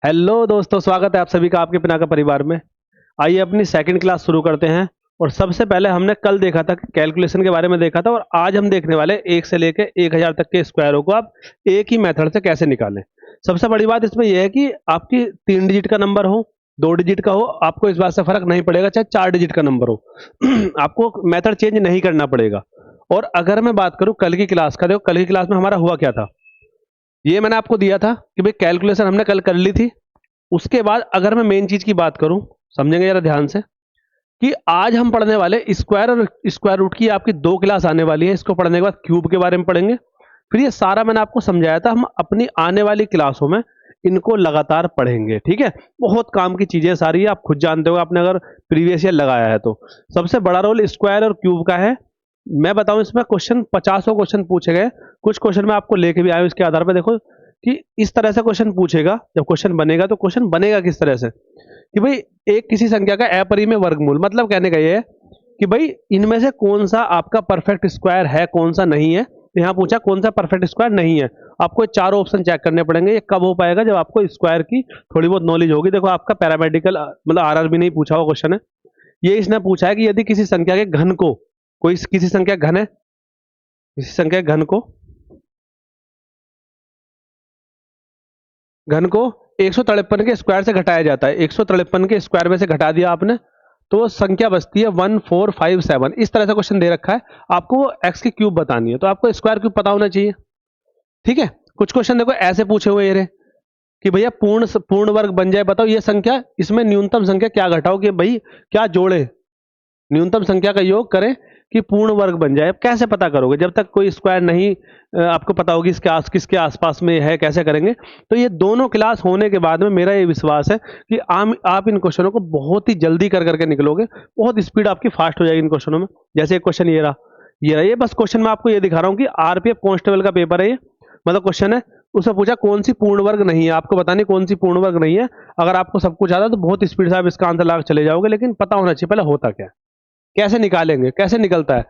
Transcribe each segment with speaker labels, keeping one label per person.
Speaker 1: Hello दोस्तों, स्वागत है आप सभी का आपके पिनाका परिवार में। आइए अपनी सेकंड क्लास शुरू करते हैं। और सबसे पहले हमने कल देखा था कि कैलकुलेशन के बारे में देखा था, और आज हम देखने वाले 1 से लेके 1000 तक के स्क्वायरों को आप एक ही मेथड से कैसे निकालें। सबसे बड़ी बात इसमें यह है कि आपकी 3 डिजिट का नंबर हो, 2 डिजिट का हो, आपको इस बात से फर्क नहीं पड़ेगा, चाहे 4 डिजिट का नंबर हो। आपको मेथड चेंज नहीं करना पड़ेगा। और अगर मैं बात करूं कल की क्लास का, देखो कल की क्लास में हमारा हुआ क्या था, ये मैंने आपको दिया था कि भाई कैलकुलेशन हमने कल कर ली थी। उसके बाद अगर मैं मेन चीज की बात करूं, समझेंगे जरा ध्यान से, कि आज हम पढ़ने वाले स्क्वायर और स्क्वायर रूट की आपकी 2 क्लास आने वाली है। इसको पढ़ने के बाद क्यूब के बारे में पढ़ेंगे। फिर ये सारा मैंने आपको समझाया था, हम अपनी आने वाली क्लासों में इनको लगातार पढ़ेंगे। ठीक है, बहुत काम की चीजें सारी है, आप खुद जानते हो, आपने अगर प्रीवियस ईयर लगाया है तो। सबसे बड़ा रोल स्क्वायर और क्यूब का है। मैं बताऊं, इसमें क्वेश्चन 50 क्वेश्चन पूछे गए। कुछ क्वेश्चन मैं आपको लेके भी आया हूं, इसके आधार पर देखो कि इस तरह से क्वेश्चन पूछेगा। जब क्वेश्चन बनेगा तो क्वेश्चन बनेगा किस तरह से कि भाई एक किसी संख्या का अपरिमेय वर्गमूल, मतलब कहने का ये है कि भाई इनमें से कौन सा आपका परफेक्ट स्क्वायर है, कौन सा नहीं है। तो यहाँ पूछा कौन सा परफेक्ट स्क्वायर नहीं है। आपको चारों ऑप्शन चेक करने पड़ेंगे। ये कब हो पाएगा, जब आपको स्क्वायर की थोड़ी बहुत नॉलेज होगी। देखो आपका पैरामेडिकल मतलब आरआरबी नहीं पूछा हुआ क्वेश्चन है ये। इसने पूछा है कि यदि किसी संख्या के घन को, कोई किसी संख्या घन है, किसी संख्या के घन को 153 के स्क्वायर से घटाया जाता है। 153 के स्क्वायर में से घटा दिया आपने तो वो संख्या बचती है 1457। इस तरह से क्वेश्चन दे रखा है, आपको वो एक्स की क्यूब बतानी है, तो आपको स्क्वायर क्यूब पता होना चाहिए। ठीक है, कुछ क्वेश्चन देखो ऐसे पूछे हुए ये रहे कि भैया पूर्ण वर्ग बन जाए, बताओ ये संख्या, इसमें न्यूनतम संख्या क्या घटाओ कि भाई क्या जोड़े, न्यूनतम संख्या का योग करें कि पूर्ण वर्ग बन जाए। अब कैसे पता करोगे जब तक कोई स्क्वायर नहीं आपको पता होगी इसके किसके आसपास में है, कैसे करेंगे। तो ये दोनों क्लास होने के बाद में मेरा ये विश्वास है कि आप इन क्वेश्चनों को बहुत ही जल्दी कर करके निकलोगे। बहुत स्पीड आपकी फास्ट हो जाएगी इन क्वेश्चनों में। जैसे एक क्वेश्चन ये रहा, ये बस क्वेश्चन मैं आपको ये दिखा रहा हूँ कि आरपीएफ कांस्टेबल का पेपर है ये, मतलब क्वेश्चन है। उसमें पूछा कौन सी पूर्ण वर्ग नहीं है, आपको बतानी कौन सी पूर्ण वर्ग नहीं है। अगर आपको सब कुछ आता है तो बहुत स्पीड से आप इसका आंसर ला चले जाओगे, लेकिन पता होना चाहिए पहले होता क्या है, कैसे निकालेंगे, कैसे निकलता है।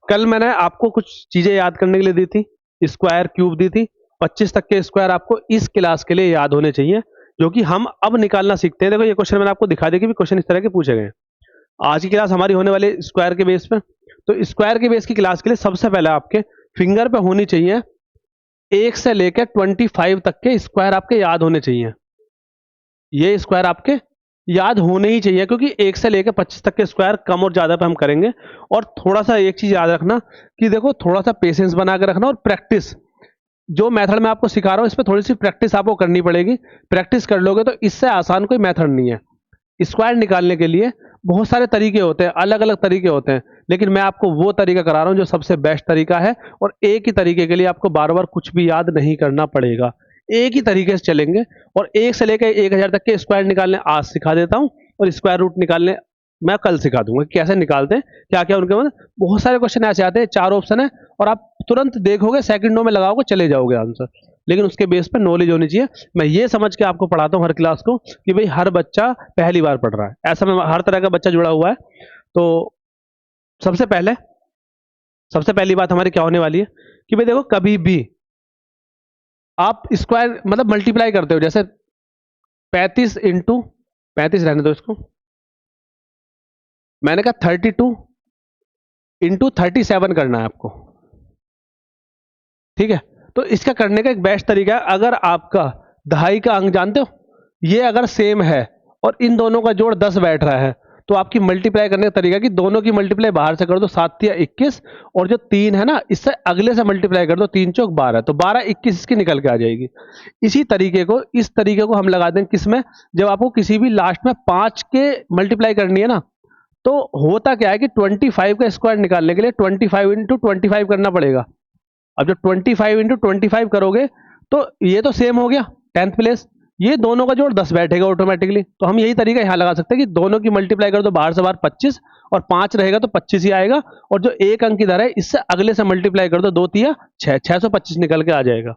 Speaker 1: कल मैंने आपको कुछ चीजें याद करने के लिए दी थी, स्क्वायर क्यूब दी थी। 25 तक के स्क्वायर आपको इस क्लास के लिए याद होने चाहिए, जो कि हम अब निकालना सीखते हैं। देखो ये क्वेश्चन मैंने आपको दिखा दिया कि भी क्वेश्चन इस तरह के पूछे गए। आज की क्लास हमारी होने वाली स्क्वायर के बेस पे। तो स्क्वायर के बेस की क्लास के लिए सबसे पहले आपके फिंगर पे होनी चाहिए 1 से लेकर 25 तक के स्क्वायर आपके याद होने चाहिए। ये स्क्वायर आपके याद होने ही चाहिए, क्योंकि 1 से लेकर 25 तक के स्क्वायर कम और ज्यादा पे हम करेंगे। और थोड़ा सा एक चीज याद रखना कि देखो थोड़ा सा पेशेंस बना के रखना, और प्रैक्टिस, जो मेथड मैं आपको सिखा रहा हूं इस पर थोड़ी सी प्रैक्टिस आपको करनी पड़ेगी। प्रैक्टिस कर लोगे तो इससे आसान कोई मेथड नहीं है। स्क्वायर निकालने के लिए बहुत सारे तरीके होते हैं, अलग अलग तरीके होते हैं, लेकिन मैं आपको वो तरीका करा रहा हूं जो सबसे बेस्ट तरीका है। और एक ही तरीके के लिए आपको बार बार कुछ भी याद नहीं करना पड़ेगा, एक ही तरीके से चलेंगे। और 1 से लेकर 1000 तक के स्क्वायर निकालने आज सिखा देता हूं, और स्क्वायर रूट निकालने मैं कल सिखा दूंगा कैसे निकालते हैं, क्या क्या उनके मतलब। बहुत सारे क्वेश्चन ऐसे आते हैं, 4 ऑप्शन है और आप तुरंत देखोगे, सेकंडों में लगाओगे, चले जाओगे आंसर। लेकिन उसके बेस पर नॉलेज होनी चाहिए। मैं ये समझ के आपको पढ़ाता हूँ हर क्लास को कि भाई हर बच्चा पहली बार पढ़ रहा है, ऐसा में हर तरह का बच्चा जुड़ा हुआ है। तो सबसे पहले सबसे पहली बात हमारी क्या होने वाली है कि भाई देखो, कभी भी आप स्क्वायर मतलब मल्टीप्लाई करते हो, जैसे 35 इंटू 35 रहने दो इसको, मैंने कहा 32 इंटू 37 करना है आपको। ठीक है, तो इसका करने का एक बेस्ट तरीका है, अगर आपका दहाई का अंक जानते हो, ये अगर सेम है और इन दोनों का जोड़ 10 बैठ रहा है, तो आपकी मल्टीप्लाई करने का तरीका कि दोनों की मल्टीप्लाई बाहर से कर दो, 7 या 21, और जो 3 है ना इससे अगले से मल्टीप्लाई कर दो, 3 चौक 12, तो 12 21 इसकी निकल के आ जाएगी। इसी तरीके को, इस तरीके को हम लगा देंगे किसमें, जब आपको किसी भी लास्ट में 5 के मल्टीप्लाई करनी है ना, तो होता क्या है कि 25 का स्क्वायर निकालने के लिए 25 इंटू 25 करना पड़ेगा। अब जब 25 इंटू 25 करोगे तो ये तो सेम हो गया 10th प्लेस, ये दोनों का जोड़ 10 बैठेगा ऑटोमेटिकली। तो हम यही तरीका यहाँ लगा सकते हैं कि दोनों की मल्टीप्लाई कर दो बाहर से बाहर 25, और 5 रहेगा तो 25 ही आएगा, और जो एक अंक इधर है इससे अगले से मल्टीप्लाई कर दो 2 तिया 6, 625 निकल के आ जाएगा।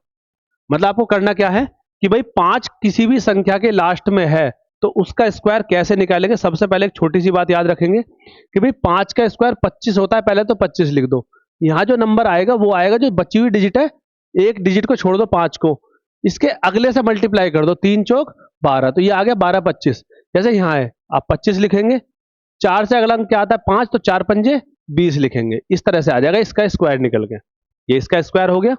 Speaker 1: मतलब आपको करना क्या है कि भाई 5 किसी भी संख्या के लास्ट में है तो उसका स्क्वायर कैसे निकालेंगे। सबसे पहले एक छोटी सी बात याद रखेंगे कि भाई 5 का स्क्वायर 25 होता है, पहले तो 25 लिख दो। यहाँ जो नंबर आएगा वो आएगा जो बची हुई डिजिट है, एक डिजिट को छोड़ दो 5 को, इसके अगले से मल्टीप्लाई कर दो, 3 चौक 12, तो ये आ गया 12 25। जैसे यहाँ है आप 25 लिखेंगे, 4 से अगला अंक क्या आता है 5, तो 4 पंजे 20 लिखेंगे, इस तरह से आ जाएगा, इसका स्क्वायर निकल गया, ये इसका स्क्वायर हो गया।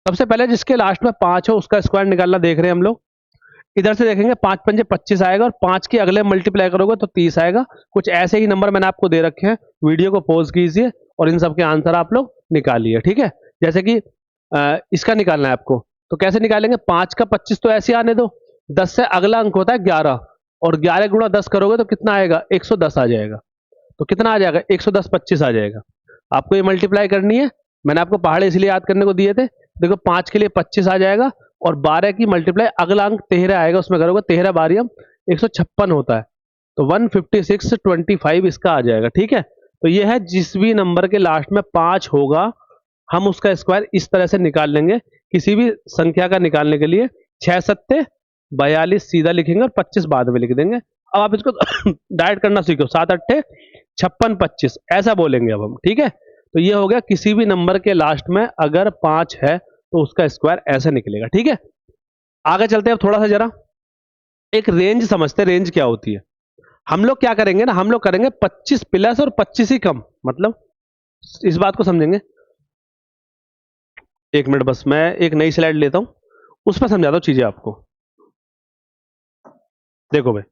Speaker 1: सबसे पहले जिसके लास्ट में 5 हो उसका स्क्वायर निकालना देख रहे हैं हम लोग। इधर से देखेंगे 5 पंजे 25 आएगा, और 5 के अगले मल्टीप्लाई करोगे तो 30 आएगा। कुछ ऐसे ही नंबर मैंने आपको दे रखे हैं, वीडियो को पॉज कीजिए और इन सबके आंसर आप लोग निकालिए, ठीक है। जैसे कि इसका निकालना है आपको, तो कैसे निकालेंगे, 5 का 25 तो ऐसे आने दो, 10 से अगला अंक होता है 11, और 11 गुणा 10 करोगे तो कितना आएगा, 110 आ जाएगा। तो कितना आ जाएगा, 110 25 आ जाएगा। आपको ये मल्टीप्लाई करनी है, मैंने आपको पहाड़े इसलिए याद करने को दिए थे। देखो 5 के लिए 25 आ जाएगा, और 12 की मल्टीप्लाई अगला अंक 13 आएगा, उसमें करोगे 13 बारियम 156 होता है, तो 15625 इसका आ जाएगा, ठीक है। तो ये है जिस भी नंबर के लास्ट में 5 होगा हम उसका स्क्वायर इस तरह से निकाल लेंगे। किसी भी संख्या का निकालने के लिए 6 सत्ते 42 सीधा लिखेंगे और 25 बाद में लिख देंगे। अब आप इसको डायरेक्ट करना सीखो, 7 अट्ठे 56 25 ऐसा बोलेंगे अब हम, ठीक है। तो ये हो गया किसी भी नंबर के लास्ट में अगर 5 है तो उसका स्क्वायर ऐसे निकलेगा, ठीक है। आगे चलते हैं अब थोड़ा सा, जरा एक रेंज समझते हैं, रेंज क्या होती है। हम लोग क्या करेंगे ना, हम लोग करेंगे 25 प्लस और 25 ही कम, मतलब इस बात को समझेंगे। एक मिनट बस, मैं एक नई स्लाइड लेता हूं, उसमें समझाता हूं चीजें आपको। देखो भाई,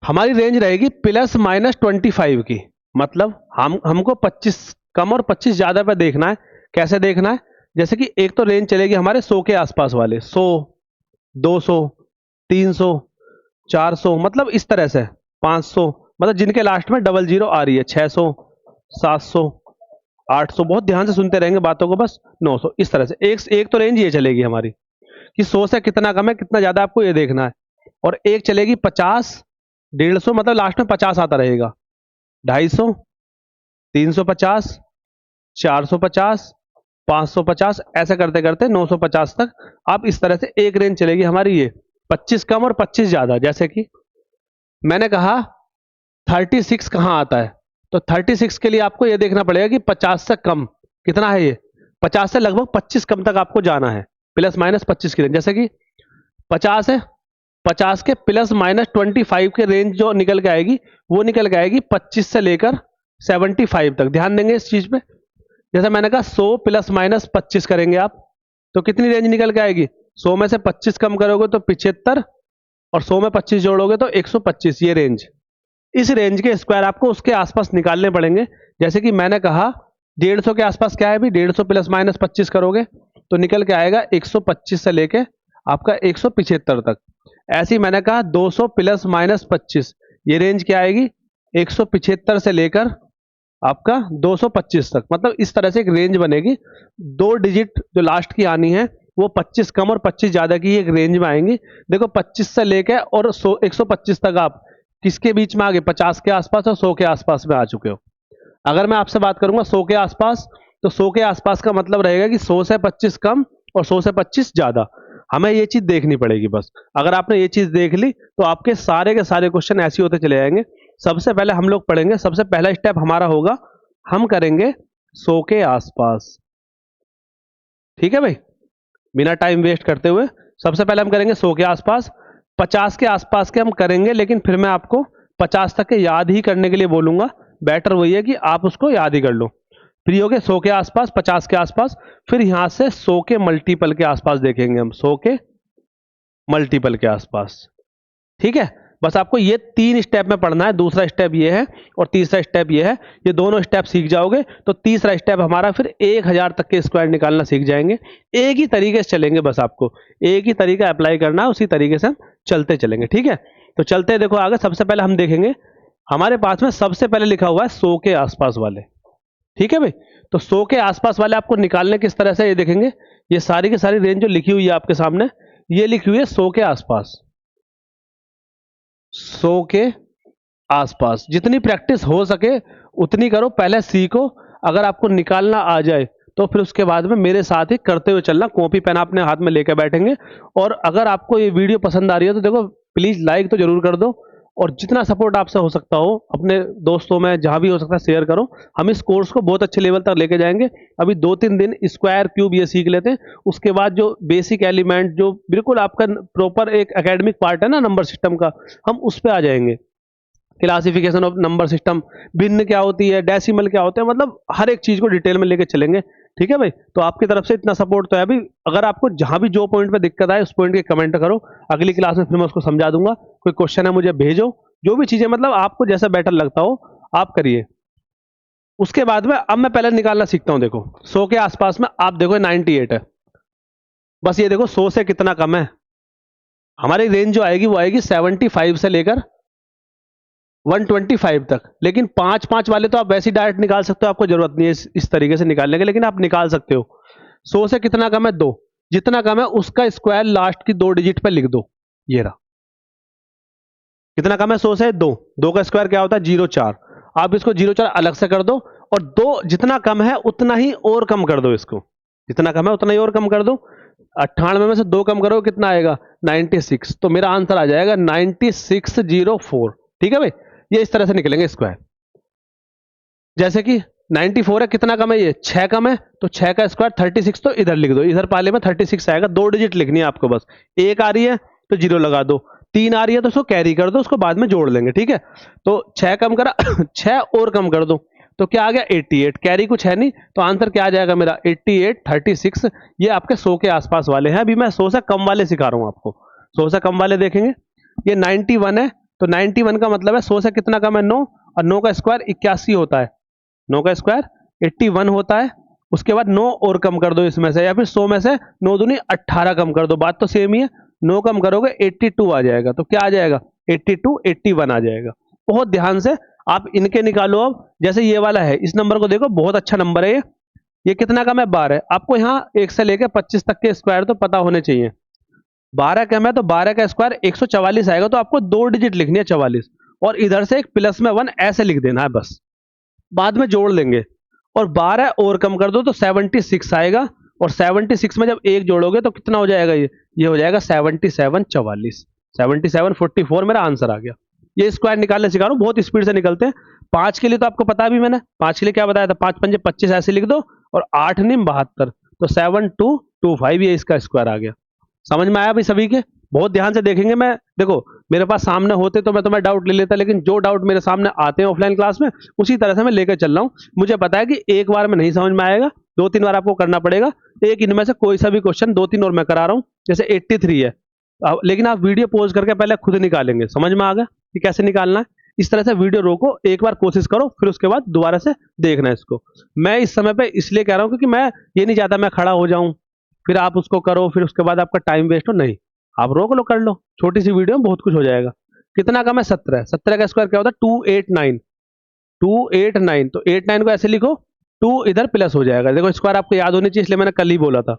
Speaker 1: हमारी रेंज रहेगी प्लस माइनस 25 की, मतलब हमको 25 कम और 25 ज्यादा पे देखना है। कैसे देखना है, जैसे कि एक तो रेंज चलेगी हमारे 100 के आसपास वाले, 100 200 300 400, मतलब इस तरह से 500, मतलब जिनके लास्ट में डबल जीरो आ रही है, 600 700 800, बहुत ध्यान से सुनते रहेंगे बातों को बस, 900, इस तरह से एक तो रेंज ये चलेगी हमारी कि 100 से कितना कम है कितना ज्यादा आपको ये देखना है। और एक चलेगी 50 150, मतलब लास्ट में 50 आता रहेगा, 250 350 450 550, ऐसे करते करते 950 तक आप इस तरह से एक रेंज चलेगी हमारी, ये 25 कम और 25 ज्यादा। जैसे कि मैंने कहा 36 कहां आता है, तो 36 के लिए आपको यह देखना पड़ेगा कि 50 से कम कितना है, ये 50 से लगभग 25 कम तक आपको जाना है, प्लस माइनस 25 की रेंज। जैसे कि 50 है, 50 के प्लस माइनस 25 के रेंज जो निकल के आएगी वो निकल के आएगी 25 से लेकर 75 तक। ध्यान देंगे इस चीज पे। जैसे मैंने कहा 100 प्लस माइनस 25 करेंगे आप, तो कितनी रेंज निकल के आएगी, 100 में से 25 कम करोगे तो 75, और 100 में 25 जोड़ोगे तो 125, ये रेंज। इस रेंज के स्क्वायर आपको उसके आसपास निकालने पड़ेंगे। जैसे कि मैंने कहा 150 के आसपास क्या है भी, 150 प्लस माइनस 25 करोगे तो निकल के आएगा 125 से लेके आपका 175 तक। ऐसे ही मैंने कहा 200 प्लस माइनस 25, ये रेंज क्या आएगी, 175 से लेकर आपका 225 तक, मतलब इस तरह से एक रेंज बनेगी। 2 डिजिट जो लास्ट की आनी है वो 25 कम और 25 ज्यादा की एक रेंज में आएंगी। देखो 25 से लेके और 125 तक आप किसके बीच में आ गए, 50 के आसपास और 100 के आसपास में आ चुके हो। अगर मैं आपसे बात करूंगा 100 के आसपास, तो 100 के आसपास का मतलब रहेगा कि 100 से 25 कम और 100 से 25 ज्यादा। हमें ये चीज देखनी पड़ेगी बस। अगर आपने ये चीज देख ली तो आपके सारे के सारे क्वेश्चन ऐसे होते चले जाएंगे। सबसे पहले हम लोग पढ़ेंगे, सबसे पहला स्टेप हमारा होगा, हम करेंगे 100 के आसपास, ठीक है भाई, बिना टाइम वेस्ट करते हुए। सबसे पहले हम करेंगे 100 के आसपास, 50 के आसपास के हम करेंगे, लेकिन फिर मैं आपको 50 तक के याद ही करने के लिए बोलूंगा। बेटर वही है कि आप उसको याद ही कर लो। फिर हो गए 100 के आसपास, 50 के आसपास, फिर यहां से 100 के मल्टीपल के आसपास देखेंगे हम, 100 के मल्टीपल के आसपास, ठीक है। बस आपको ये 3 स्टेप में पढ़ना है। दूसरा स्टेप ये है और तीसरा स्टेप ये है। ये दोनों स्टेप सीख जाओगे तो तीसरा स्टेप हमारा फिर 1000 तक के स्क्वायर निकालना सीख जाएंगे। एक ही तरीके से चलेंगे, बस आपको एक ही तरीका अप्लाई करना है, उसी तरीके से हम चलते चलेंगे, ठीक है। तो चलते देखो आगे। सबसे पहले हम देखेंगे, हमारे पास में सबसे पहले लिखा हुआ है 100 के आसपास वाले, ठीक है भाई। तो 100 के आसपास वाले आपको निकालने किस तरह से, ये देखेंगे। ये सारी की सारी रेंज जो लिखी हुई है आपके सामने, ये लिखी हुई है 100 के आसपास, 100 के आसपास। जितनी प्रैक्टिस हो सके उतनी करो, पहले सीखो। अगर आपको निकालना आ जाए तो फिर उसके बाद में मेरे साथ ही करते हुए चलना। कॉपी पेन अपने हाथ में लेकर बैठेंगे। और अगर आपको ये वीडियो पसंद आ रही है तो देखो प्लीज लाइक तो जरूर कर दो, और जितना सपोर्ट आपसे हो सकता हो अपने दोस्तों में जहां भी हो सकता है शेयर करो। हम इस कोर्स को बहुत अच्छे लेवल तक लेके जाएंगे। अभी 2-3 दिन स्क्वायर क्यूब ये सीख लेते हैं, उसके बाद जो बेसिक एलिमेंट जो बिल्कुल आपका प्रॉपर एक एकेडमिक पार्ट है ना नंबर सिस्टम का, हम उस पर आ जाएंगे। क्लासिफिकेशन ऑफ नंबर सिस्टम, भिन्न क्या होती है, डेसिमल क्या होते हैं, मतलब हर एक चीज को डिटेल में लेके चलेंगे। ठीक है भाई, तो आपकी तरफ से इतना सपोर्ट तो है। अभी अगर आपको जहां भी जो पॉइंट पे दिक्कत आए उस पॉइंट के कमेंट करो, अगली क्लास में फिर मैं उसको समझा दूंगा। कोई क्वेश्चन है मुझे भेजो, जो भी चीजें मतलब आपको जैसा बेटर लगता हो आप करिए। उसके बाद में अब मैं पहले निकालना सीखता हूं। देखो 100 के आसपास में आप देखो 98 है, बस ये देखो 100 से कितना कम है। हमारी रेंज जो आएगी वो आएगी 75 से लेकर 125 तक। लेकिन 5-5 वाले तो आप वैसे ही डायरेक्ट निकाल सकते हो, आपको जरूरत नहीं है इस तरीके से निकालने की, लेकिन आप निकाल सकते हो। 100 से कितना कम है 2, जितना कम है उसका स्क्वायर लास्ट की 2 डिजिट पे लिख दो। ये रहा, कितना कम है 100 से 2, 2 का स्क्वायर क्या होता है 0,4। आप इसको 0,4 अलग से कर दो, और 2 जितना कम है उतना ही और कम कर दो। इसको जितना कम है उतना ही और कम कर दो। 98 में से 2 कम करो कितना आएगा 96। तो मेरा आंसर आ जाएगा 9604। ठीक है भाई, ये इस तरह से निकलेंगे स्क्वायर। जैसे कि 94 है, कितना कम है ये 6 कम है, तो 6 का स्क्वायर 36, तो इधर लिख दो, इधर पाले में 36 आएगा। 2 डिजिट लिखनी है आपको बस। 1 आ रही है तो 0 लगा दो, 3 आ रही है तो उसको कैरी कर दो, उसको बाद में जोड़ लेंगे। ठीक है, तो 6 कम करा 6 और कम कर दो, तो क्या आ गया 88। कैरी कुछ है नहीं, तो आंसर क्या आ जाएगा मेरा 88 36। ये आपके 100 के आसपास वाले हैं। अभी मैं 100 से कम वाले सिखा रहा हूं आपको। 100 से कम वाले देखेंगे, ये 91 है, तो 91 का मतलब है 100 से कितना कम है 9, और 9 का स्क्वायर 81 होता है, 9 का स्क्वायर 81 होता है। उसके बाद 9 और कम कर दो इसमें से, या फिर 100 में से 9 दूनी 18 कम कर दो, बात तो सेम ही है। 9 कम करोगे 82 आ जाएगा, तो क्या आ जाएगा 82 81 आ जाएगा। बहुत ध्यान से आप इनके निकालो। अब जैसे ये वाला है, इस नंबर को देखो, बहुत अच्छा नंबर है ये कितना कम है 12 है। आपको यहाँ 1 से लेकर 25 तक के स्क्वायर तो पता होने चाहिए। 12 कम है तो 12 का स्क्वायर 144 आएगा, तो आपको 2 डिजिट लिखनी है 44, और इधर से एक प्लस में 1 ऐसे लिख देना है बस, बाद में जोड़ लेंगे। और 12 और कम कर दो तो 76 आएगा, और 76 में जब 1 जोड़ोगे तो कितना हो जाएगा ये हो जाएगा 77 44, 77 44 मेरा आंसर आ गया। ये स्क्वायर निकालने सिखा रहा हूँ, बहुत स्पीड से निकलते हैं। 5 के लिए तो आपको पता भी, मैंने 5 के लिए क्या बताया था, 5 पंजे 25 ऐसे लिख दो, और 8 निम 72, तो 7225 ये इसका स्क्वायर आ गया। समझ में आया भाई सभी के? बहुत ध्यान से देखेंगे। मैं देखो मेरे पास सामने होते तो मैं तुम्हें डाउट ले लेता, लेकिन जो डाउट मेरे सामने आते हैं ऑफलाइन क्लास में उसी तरह से मैं लेकर चल रहा हूँ। मुझे पता है कि एक बार में नहीं समझ में आएगा, 2-3 बार आपको करना पड़ेगा। एक इनमें से कोई सा भी क्वेश्चन 2-3 और मैं करा रहा हूँ, जैसे 83 है, लेकिन आप वीडियो पॉज करके पहले खुद निकालेंगे। समझ में आ गया कि कैसे निकालना है? इस तरह से वीडियो रोको, एक बार कोशिश करो, फिर उसके बाद दोबारा से देखना इसको। मैं इस समय पे इसलिए कह रहा हूँ क्योंकि मैं ये नहीं चाहता मैं खड़ा हो जाऊं फिर आप उसको करो, फिर उसके बाद आपका टाइम वेस्ट हो। नहीं, आप रोक लो, कर लो, छोटी सी वीडियो में बहुत कुछ हो जाएगा। कितना कम है 17, 17 का स्क्वायर क्या होता है 289, 289, तो 89 को ऐसे लिखो, 2 इधर प्लस हो जाएगा। देखो स्क्वायर आपको याद होनी चाहिए, इसलिए मैंने कल ही बोला था।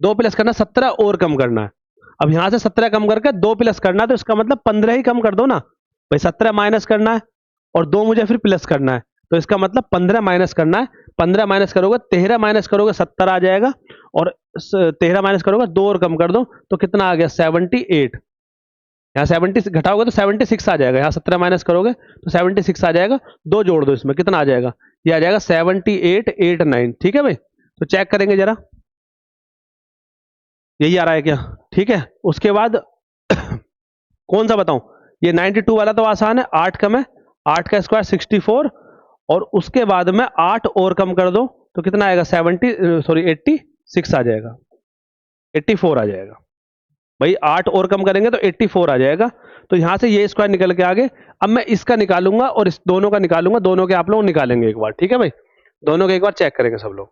Speaker 1: 2 प्लस करना 17 और कम करना है। अब यहां से 17 कम करके 2 प्लस करना है, तो इसका मतलब 15 ही कम कर दो ना भाई। 17 माइनस करना है और 2 मुझे फिर प्लस करना है, तो इसका मतलब 15 माइनस करना है। 15 माइनस करोगे 13 माइनस करोगे 70 आ जाएगा, और 13 माइनस करोगे 2 और कम कर दो तो कितना आ गया 78। यहाँ 70 घटाओगे तो 76 आ जाएगा, यहाँ 17 माइनस करोगे तो 76 आ जाएगा। 2 जोड़ दो इसमें, कितना आ जाएगा, ये आ जाएगा 7889। ठीक है भाई, तो चेक करेंगे जरा, यही आ रहा है क्या? ठीक है, उसके बाद कौन सा बताऊं? ये 92 वाला तो आसान है, 8 कम है, 8 का स्क्वायर 64, और उसके बाद में 8 और कम कर दो तो कितना आएगा 86 आ जाएगा, 84 आ जाएगा भाई। 8 और कम करेंगे तो 84 आ जाएगा। तो यहां से ये स्क्वायर निकल के आगे। अब मैं इसका निकालूंगा और इस दोनों का निकालूंगा, दोनों के आप लोग निकालेंगे एक बार। ठीक है भाई, दोनों के एक बार चेक करेंगे सब लोग।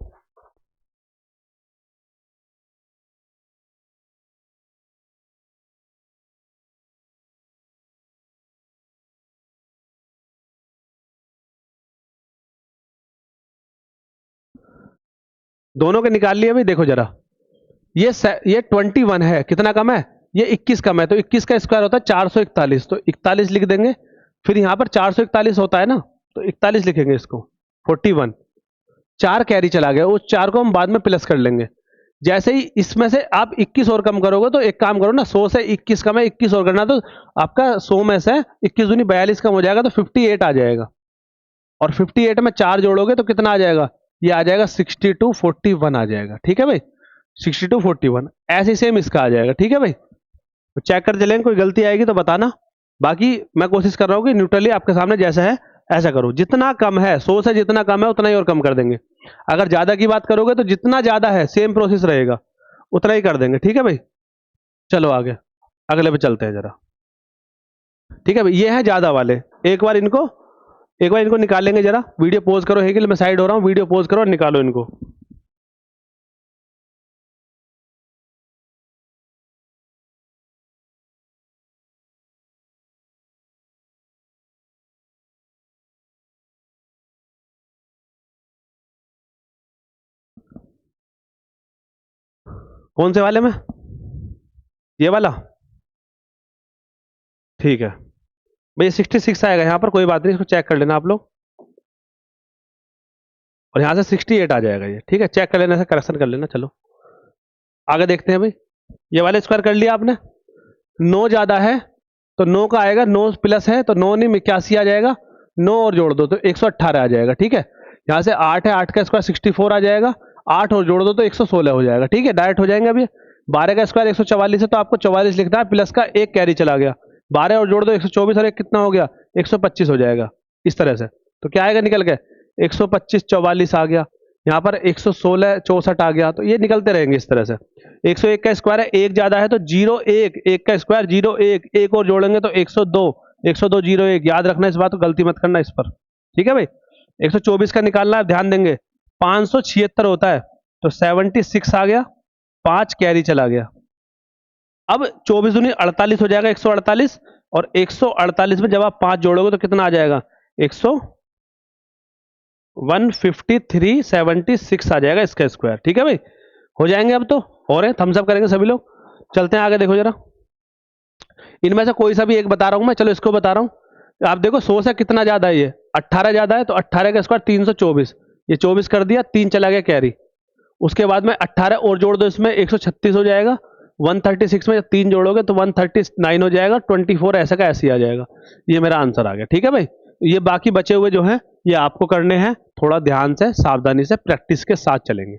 Speaker 1: दोनों के निकाल लिए भाई। देखो जरा, ये 21 है, कितना कम है, ये 21 कम है, तो 21 का स्क्वायर होता है 441, तो 41 लिख देंगे। फिर यहां पर 441 होता है ना, तो 41 लिखेंगे इसको। 41, 4 कैरी चला गया, उस 4 को हम बाद में प्लस कर लेंगे। जैसे ही इसमें से आप 21 और कम करोगे तो एक काम करो ना, 100 से 21 कम है, 21 और करना, तो आपका 100 में से 21 दूनी 42 कम हो जाएगा तो 58 आ जाएगा। और 58 में 4 जोड़ोगे तो कितना आ जाएगा, ये आ जाएगा 6241 आ जाएगा। ठीक है भाई, 6241 ऐसे सेम इसका आ जाएगा। ठीक है भाई, तो चेक कर चलेंगे, कोई गलती आएगी तो बताना। बाकी मैं कोशिश कर रहा हूँ कि न्यूट्रली आपके सामने जैसा है ऐसा करो। जितना कम है 100 से जितना कम है उतना ही और कम कर देंगे। अगर ज्यादा की बात करोगे तो जितना ज्यादा है सेम प्रोसेस रहेगा, उतना ही कर देंगे। ठीक है भाई, चलो आगे अगले पे चलते हैं जरा। ठीक है भाई, ये है ज्यादा वाले। एक बार इनको निकालेंगे जरा। वीडियो पोज करो, है कि मैं साइड हो रहा हूँ, वीडियो पोज करो और निकालो इनको। कौन से वाले में, ये वाला? ठीक है भाई, 66 आएगा यहाँ पर, कोई बात नहीं, इसको चेक कर लेना आप लोग। और यहाँ से 68 आ जाएगा ये। ठीक है, चेक कर लेना, ऐसा करेक्शन कर लेना। चलो आगे देखते हैं भाई। ये वाले स्क्वायर कर लिया आपने। 9 ज्यादा है तो 9 का आएगा, 9 प्लस है तो 9 नहीं 81 आ जाएगा। 9 और जोड़ दो तो 118 आ जाएगा। ठीक है, यहाँ से 8 है, 8 का स्क्वायर 64 आ जाएगा। 8 और जोड़ दो तो 116 हो जाएगा। ठीक है, डायरेक्ट हो जाएंगे अभी। 12 का स्क्वायर 144 है तो आपको 44 लिखना है, प्लस का एक कैरी चला गया। 12 और जोड़ दो 124 और एक कितना हो गया, 125 हो जाएगा। इस तरह से तो क्या आएगा निकल के, 125 44 आ गया। यहाँ पर 116 64 आ गया। तो ये निकलते रहेंगे इस तरह से। 101 का स्क्वायर है, एक ज्यादा है तो 01, एक का स्क्वायर 01, एक और जोड़ेंगे तो 102, 102 01। याद रखना इस बात को, गलती मत करना इस पर। ठीक है भाई, 124 का निकालना है, ध्यान देंगे। 576 होता है तो 76 आ गया, 5 कैरी चला गया। अब 24 दूनी 48 हो जाएगा, 148। और 148 में जब आप 5 जोड़ोगे तो कितना आ जाएगा, 15376 आ जाएगा इसका स्क्वायर। ठीक है भाई, हो जाएंगे अब तो। हो रहे हैं, थम्स अप करेंगे सभी लोग। चलते हैं आगे, देखो जरा। इनमें से कोई सा भी एक बता रहा हूं मैं, चलो इसको बता रहा हूं। आप देखो 100 से कितना ज्यादा है, ये 18 ज्यादा है तो 18 का स्क्वायर 324। ये 24 कर दिया, 3 चला गया कैरी। उसके बाद में 18 और जोड़ दो इसमें, 136 हो जाएगा। 136 में 3 जोड़ोगे तो 139 हो जाएगा। 24 ऐसा का ऐसे ही आ जाएगा। ये मेरा आंसर आ गया। ठीक है भाई, ये बाकी बचे हुए जो हैं ये आपको करने हैं, थोड़ा ध्यान से सावधानी से प्रैक्टिस के साथ चलेंगे।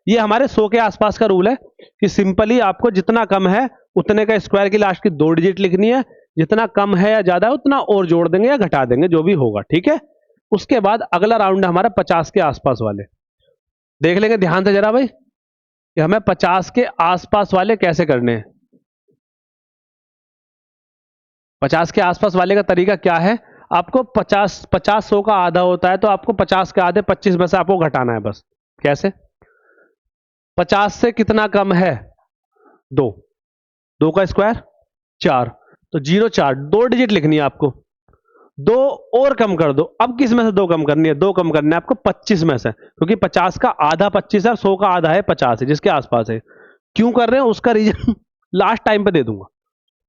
Speaker 1: ये हमारे 100 के आसपास का रूल है कि सिंपली आपको जितना कम है उतने का स्क्वायर की लास्ट की 2 डिजिट लिखनी है। जितना कम है या ज्यादा है उतना और जोड़ देंगे या घटा देंगे, जो भी होगा। ठीक है, उसके बाद अगला राउंड है हमारा 50 के आसपास वाले। देख लेंगे ध्यान से जरा भाई कि हमें 50 के आसपास वाले कैसे करने हैं। 50 के आसपास वाले का तरीका क्या है, आपको 50 100 का आधा होता है तो आपको 50 के आधे 25 में से आपको घटाना है बस। कैसे, 50 से कितना कम है, 2, 2 का स्क्वायर 4, तो 04 2 डिजिट लिखनी है आपको। 2 और कम कर दो। अब किस में से 2 कम करनी है, 2 कम करनी है आपको 25 में से, क्योंकि 50 का आधा 25 है, 100 का आधा है 50 है, जिसके आसपास है। क्यों कर रहे हैं उसका रीजन लास्ट टाइम पे दे दूंगा।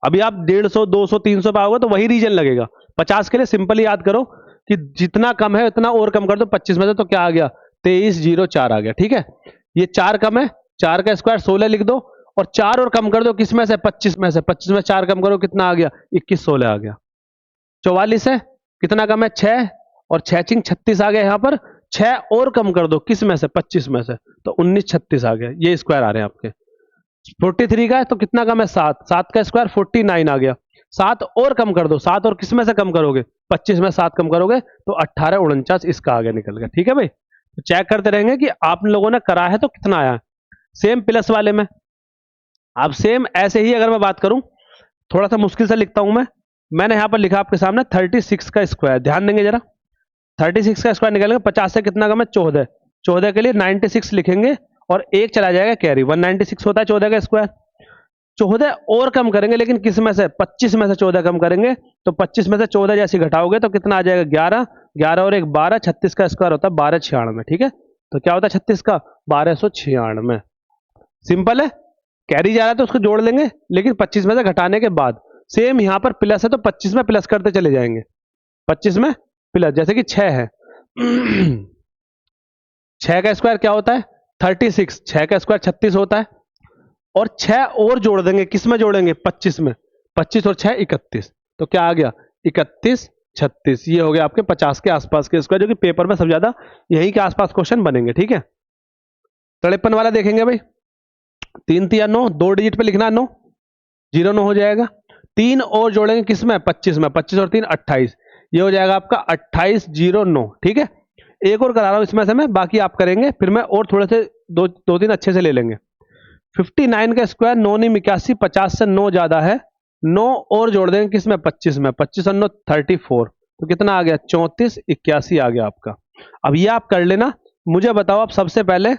Speaker 1: अभी आप 150 200 300 पे आओगे तो वही रीजन लगेगा। 50 के लिए सिंपली याद करो कि जितना कम है उतना और कम कर दो 25 में से, तो क्या आ गया, 2304 आ गया। ठीक है, ये 4 कम है, 4 का स्क्वायर 16 लिख दो। और 4 और कम कर दो किस में से, 25 में से। 25 में 4 कम करो कितना आ गया, 2116 आ गया। 44 है, कितना कम है, 6, और 6 चिंग 36 आ गया। यहाँ पर 6 और कम कर दो किस में से, 25 में से, तो 1936 आ गया। ये स्क्वायर आ रहे हैं आपके। 43 का है तो कितना कम है, 7, 7 का स्क्वायर 49 आ गया। 7 और कम कर दो, 7 और किस में से कम करोगे, 25 में 7 कम करोगे तो 1849 इसका आ गया निकल गया। ठीक है भाई, तो चेक करते रहेंगे कि आप लोगों ने करा है तो कितना आया। सेम प्लस वाले में अब सेम ऐसे ही अगर मैं बात करूं, थोड़ा सा मुश्किल से लिखता हूं मैंने यहां पर लिखा आपके सामने 36 का स्क्वायर। ध्यान देंगे जरा, 36 का स्क्वायर निकालेंगे। 50 से कितना कम है, 14, 14 के लिए 96 लिखेंगे और एक चला जाएगा कैरी। 196 होता है 14 का स्क्वायर। 14 और कम करेंगे, लेकिन किस में से, 25 में से 14 कम करेंगे। तो 25 में से 14 जैसे घटाओगे तो कितना आ जाएगा, 11, 11 और एक 12, 36 का स्क्वायर होता है 1296। ठीक है, तो क्या होता है 36 का, 1296। सिंपल है, कैरी जा रहा है तो उसको जोड़ लेंगे, लेकिन 25 में से घटाने के बाद। सेम यहां पर प्लस है तो 25 में प्लस करते चले जाएंगे। 25 में प्लस, जैसे कि 6 है 6 का स्क्वायर क्या होता है, 36, 6 का स्क्वायर 36 होता है, और 6 और जोड़ देंगे, किस में जोड़ेंगे, 25 में, 25 और 6 31, तो क्या आ गया 31 36, ये हो गया आपके 50 के आसपास के स्क्वायर, जो कि पेपर में सबसे ज्यादा यही के आसपास क्वेश्चन बनेंगे। ठीक है, 53 वाला देखेंगे भाई, 3 3 9, 2 डिजिट पे लिखना 9, 0 9 हो जाएगा, 3 और जोड़ेंगे किस में, 25 में, 25 और 3 28, ये हो जाएगा आपका 28 0 9। ठीक है, एक और करा रहा हूं इसमें से मैं, बाकी आप करेंगे, फिर मैं और थोड़े से दो तीन अच्छे से ले लेंगे। 59 का स्क्वायर 9 9 81, 50 से 9 ज्यादा है, 9 और जोड़ देंगे किसमें, 25 में, 25 और 9 34, तो कितना आ गया 34 81 आ गया आपका। अब ये आप कर लेना, मुझे बताओ आप सबसे पहले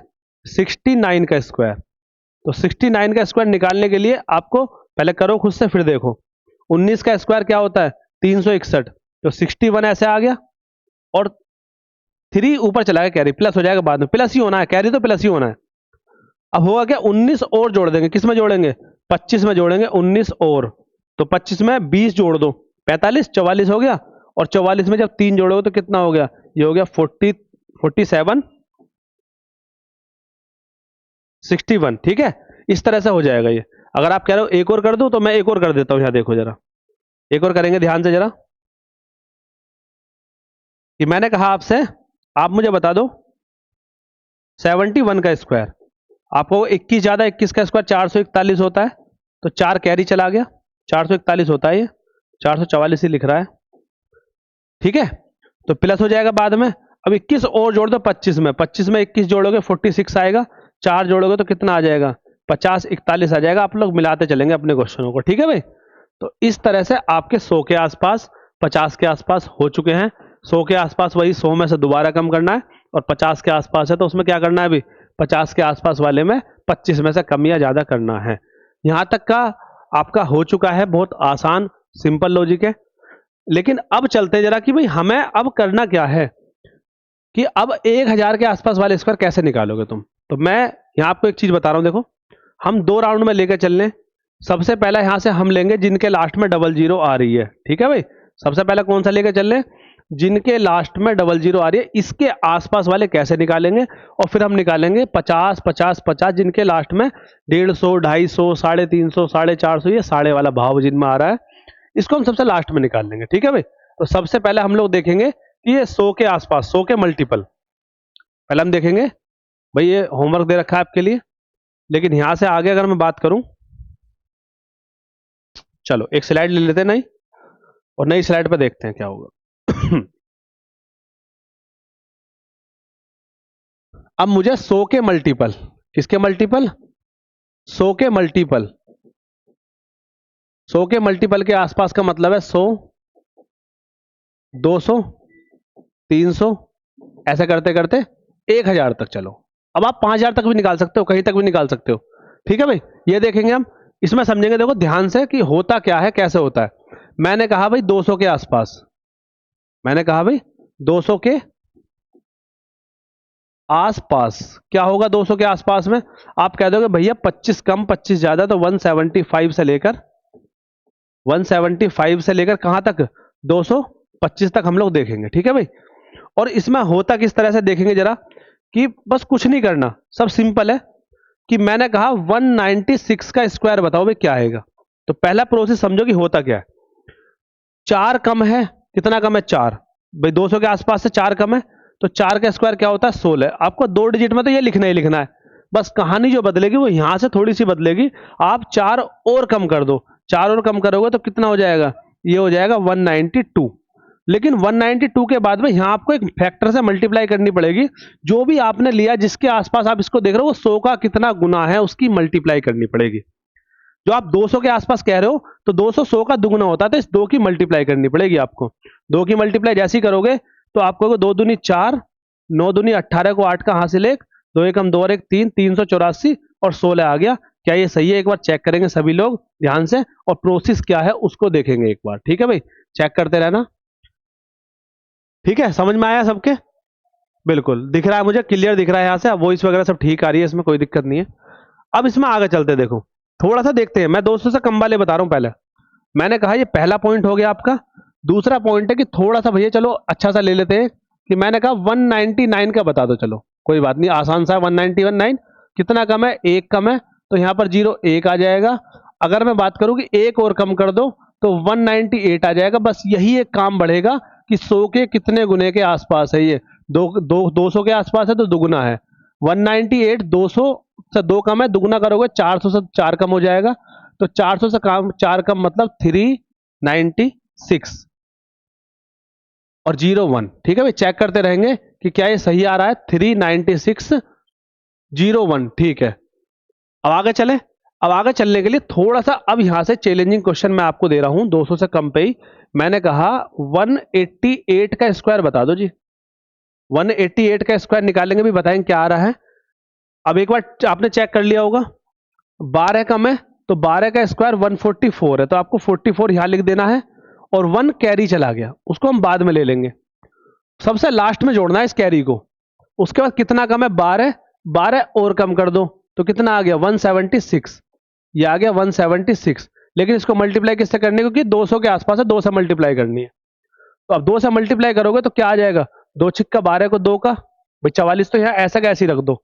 Speaker 1: 69 का स्क्वायर, तो 69 का स्क्वायर निकालने के लिए आपको पहले करो खुद से फिर देखो। 19 का स्क्वायर क्या होता है 361, तो 61 ऐसे आ गया, और 3 ऊपर चला गया कैरी, प्लस हो जाएगा बाद में, प्लस ही होना है, कैरी तो प्लस ही होना है। अब होगा क्या 19 और जोड़ देंगे, किस में जोड़ेंगे, 25 में जोड़ेंगे 19 और, तो 25 में 20 जोड़ दो 45, 44 हो गया, और 44 में जब 3 जोड़ोगे तो कितना हो गया, ये हो गया 47 61। ठीक है, इस तरह से हो जाएगा ये। अगर आप कह रहे हो एक और कर दो, तो मैं एक और कर देता हूं, यहां देखो जरा, एक और करेंगे ध्यान से जरा, कि मैंने कहा आपसे, आप मुझे बता दो 71 का स्क्वायर, आपको 21 ज्यादा 21 का स्क्वायर 441 होता है, तो 4 कैरी चला गया, 441 होता है ये, 444 ही लिख रहा है। ठीक है, तो प्लस हो जाएगा बाद में। अब 21 और जोड़ दो 25 में, 25 में 21 जोड़ोगे 46 आएगा, 4 जोड़ोगे तो कितना आ जाएगा 50 41 आ जाएगा। आप लोग मिलाते चलेंगे अपने क्वेश्चनों को। ठीक है भाई, तो इस तरह से आपके 100 के आसपास 50 के आसपास हो चुके हैं। 100 के आसपास वही 100 में से दोबारा कम करना है, और 50 के आसपास है तो उसमें क्या करना है अभी, 50 के आसपास वाले में 25 में से कम या ज्यादा करना है। यहां तक का आपका हो चुका है, बहुत आसान सिंपल लॉजिक है। लेकिन अब चलते जरा कि भाई हमें अब करना क्या है, कि अब 1000 के आसपास वाले स्क्वायर कैसे निकालोगे तुम। तो मैं यहां आपको एक चीज बता रहा हूं, देखो हम 2 राउंड में लेकर चल लें। सबसे पहला यहां से हम लेंगे जिनके लास्ट में 00 आ रही है। ठीक है भाई, सबसे पहला कौन सा लेकर चल लें, जिनके लास्ट में 00 आ रही है, इसके आसपास वाले कैसे निकालेंगे, और फिर हम निकालेंगे 50 50 50 जिनके लास्ट में 150 250 350 450, ये साढ़े वाला भाव जिनमें आ रहा है, इसको हम सबसे लास्ट में निकाल लेंगे। ठीक है भाई, तो सबसे पहले हम लोग देखेंगे कि ये 100 के आसपास 100 के मल्टीपल पहले हम देखेंगे। भाई ये होमवर्क दे रखा है आपके लिए, लेकिन यहां से आगे अगर मैं बात करूं, चलो एक स्लाइड ले लेते हैं नई, और नई स्लाइड पे देखते हैं क्या होगा। अब मुझे 100 के मल्टीपल, किसके मल्टीपल, 100 के मल्टीपल, 100 के मल्टीपल के आसपास का मतलब है 100 200 300, ऐसे करते करते 1000 तक चलो। अब आप 5000 तक भी निकाल सकते हो, कहीं तक भी निकाल सकते हो। ठीक है भाई, ये देखेंगे हम, इसमें समझेंगे, देखो ध्यान से कि होता क्या है कैसे होता है। मैंने कहा भाई 200 के आसपास, मैंने कहा भाई 200 के आसपास क्या होगा, 200 के आसपास में आप कह दोगे भैया 25 कम 25 ज्यादा, तो 175 से लेकर 175 से लेकर कहां तक 225 तक हम लोग देखेंगे। ठीक है भाई, और इसमें होता किस तरह से देखेंगे जरा, कि बस कुछ नहीं करना, सब सिंपल है। कि मैंने कहा 196 का स्क्वायर बताओ भाई क्या आएगा। तो पहला प्रोसेस समझो कि होता क्या है, 4 कम है, कितना कम है 4, भाई 200 के आसपास से 4 कम है, तो 4 का स्क्वायर क्या होता है 16। आपको 2 डिजिट में तो ये लिखना ही लिखना है, बस कहानी जो बदलेगी वो यहां से थोड़ी सी बदलेगी। आप 4 और कम कर दो, 4 और कम करोगे तो कितना हो जाएगा, ये हो जाएगा 192। लेकिन 192 के बाद में यहां आपको एक फैक्टर से मल्टीप्लाई करनी पड़ेगी। जो भी आपने लिया जिसके आसपास आप इसको देख रहे हो, वो 100 का कितना गुना है उसकी मल्टीप्लाई करनी पड़ेगी। जो आप 200 के आसपास कह रहे हो, तो 200 100 का दुगुना होता है, तो इस 2 की मल्टीप्लाई करनी पड़ेगी आपको। 2 की मल्टीप्लाई जैसी करोगे तो आपको 2 दूनी 4, 9 दूनी 18 को 8 का हासिल 1, 2 एकम 2 और 1 3, 384 और 16 आ गया। क्या ये सही है, एक बार चेक करेंगे सभी लोग ध्यान से, और प्रोसेस क्या है उसको देखेंगे एक बार। ठीक है भाई, चेक करते रहना। ठीक है, समझ में आया सबके, बिल्कुल दिख रहा है मुझे, क्लियर दिख रहा है। यहाँ से वॉइस वगैरह सब ठीक आ रही है, इसमें कोई दिक्कत नहीं है। अब इसमें आगे चलते देखो, थोड़ा सा देखते हैं। मैं 200 से कम वाले बता रहा हूं। पहले मैंने कहा ये पहला पॉइंट हो गया आपका। दूसरा पॉइंट है कि थोड़ा सा भैया चलो अच्छा सा ले लेते हैं, कि मैंने कहा 199 का बता दो। चलो कोई बात नहीं, आसान सा 191.9 कितना कम है, एक कम है, तो यहाँ पर 0 1 आ जाएगा। अगर मैं बात करूँ कि एक और कम कर दो तो 198 आ जाएगा। बस यही एक काम बढ़ेगा कि 100 के कितने गुने के आसपास है, ये 200 के आसपास है तो दुगुना है। 198 200 से 2 कम है, दुगुना करोगे 400 से 4 कम हो जाएगा, तो 400 से 4 कम मतलब 396 और 01। ठीक है भाई, चेक करते रहेंगे कि क्या ये सही आ रहा है। 39601, ठीक है। अब आगे चले। अब आगे चलने के लिए थोड़ा सा अब यहां से चैलेंजिंग क्वेश्चन मैं आपको दे रहा हूं, 200 से कम पे ही। मैंने कहा 188 का स्क्वायर बता दो जी। 188 का स्क्वायर निकालेंगे भी, बताएंगे क्या आ रहा है। अब एक बार आपने चेक कर लिया होगा, 12 कम है तो 12 का स्क्वायर 144 है, तो आपको 44 यहां लिख देना है, और 1 कैरी चला गया, उसको हम बाद में ले लेंगे। सबसे लास्ट में जोड़ना है इस कैरी को। उसके बाद कितना कम है, 12, 12 और कम कर दो तो कितना आ गया 176, ये आ गया 176। लेकिन इसको मल्टीप्लाई किससे करनी है, क्योंकि 200 के आसपास है, 2 से मल्टीप्लाई करनी है। तो अब 2 से मल्टीप्लाई करोगे तो क्या आ जाएगा, 2 छिक्का 12 को 2 का, भाई 44 तो यहाँ ऐसा कैसे रख दो,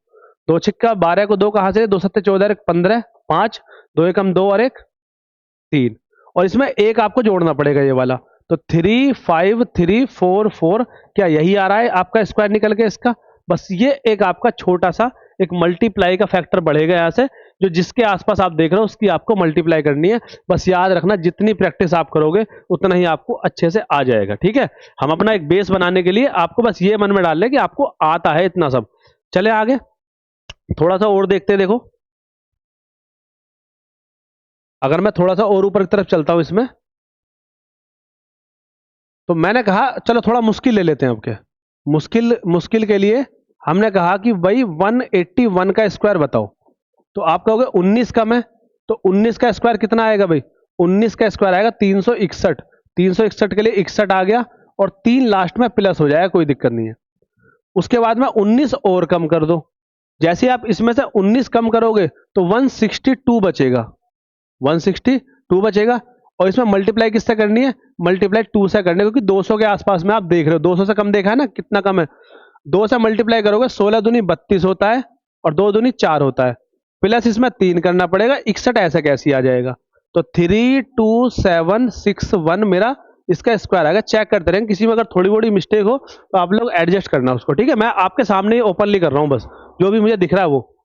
Speaker 1: 2 छिक्का 12 को 2 कहां से, 2 सत्ते 14, 15, 5, 2 एकम 2 और 1 3, और इसमें एक आपको जोड़ना पड़ेगा ये वाला, तो 35344। क्या यही आ रहा है आपका स्क्वायर निकल के इसका। बस ये एक आपका छोटा सा एक मल्टीप्लाई का फैक्टर बढ़ेगा यहां से, जो जिसके आसपास आप देख रहे हो उसकी आपको मल्टीप्लाई करनी है। बस याद रखना, जितनी प्रैक्टिस आप करोगे उतना ही आपको अच्छे से आ जाएगा। ठीक है, हम अपना एक बेस बनाने के लिए आपको बस ये मन में डाल लें कि आपको आता है इतना सब। चले आगे थोड़ा सा और देखते देखो। अगर मैं थोड़ा सा और ऊपर की तरफ चलता हूं इसमें, तो मैंने कहा चलो थोड़ा मुश्किल ले लेते हैं। अब क्या मुश्किल के लिए हमने कहा कि भाई 181 का स्क्वायर बताओ, तो आप कहोगे 19 कम है, तो 19 का स्क्वायर कितना आएगा भाई, 19 का स्क्वायर आएगा 361। 361 के लिए 61 आ गया, और 3 लास्ट में प्लस हो जाएगा, कोई दिक्कत नहीं है। उसके बाद में 19 और कम कर दो, जैसे आप इसमें से 19 कम करोगे तो 162 बचेगा, 162 बचेगा। और इसमें मल्टीप्लाई किससे करनी है, मल्टीप्लाई 2 से करनी है, क्योंकि 200 के आसपास में आप देख रहे हो, 200 से कम देखा है ना, कितना कम है। 2 से मल्टीप्लाई करोगे 16 दूनी 32 होता है, और 2 दूनी 4 होता है, प्लस इसमें 3 करना पड़ेगा। 61 ऐसे कैसे आ जाएगा, तो 32761 मेरा इसका स्क्वायर आएगा। चेक करते रहेंगे, किसी में अगर थोड़ी बड़ी मिस्टेक हो तो आप लोग एडजस्ट करना उसको। ठीक है, मैं आपके सामने ही ओपनली कर रहा हूं, बस जो भी मुझे दिख रहा है वो।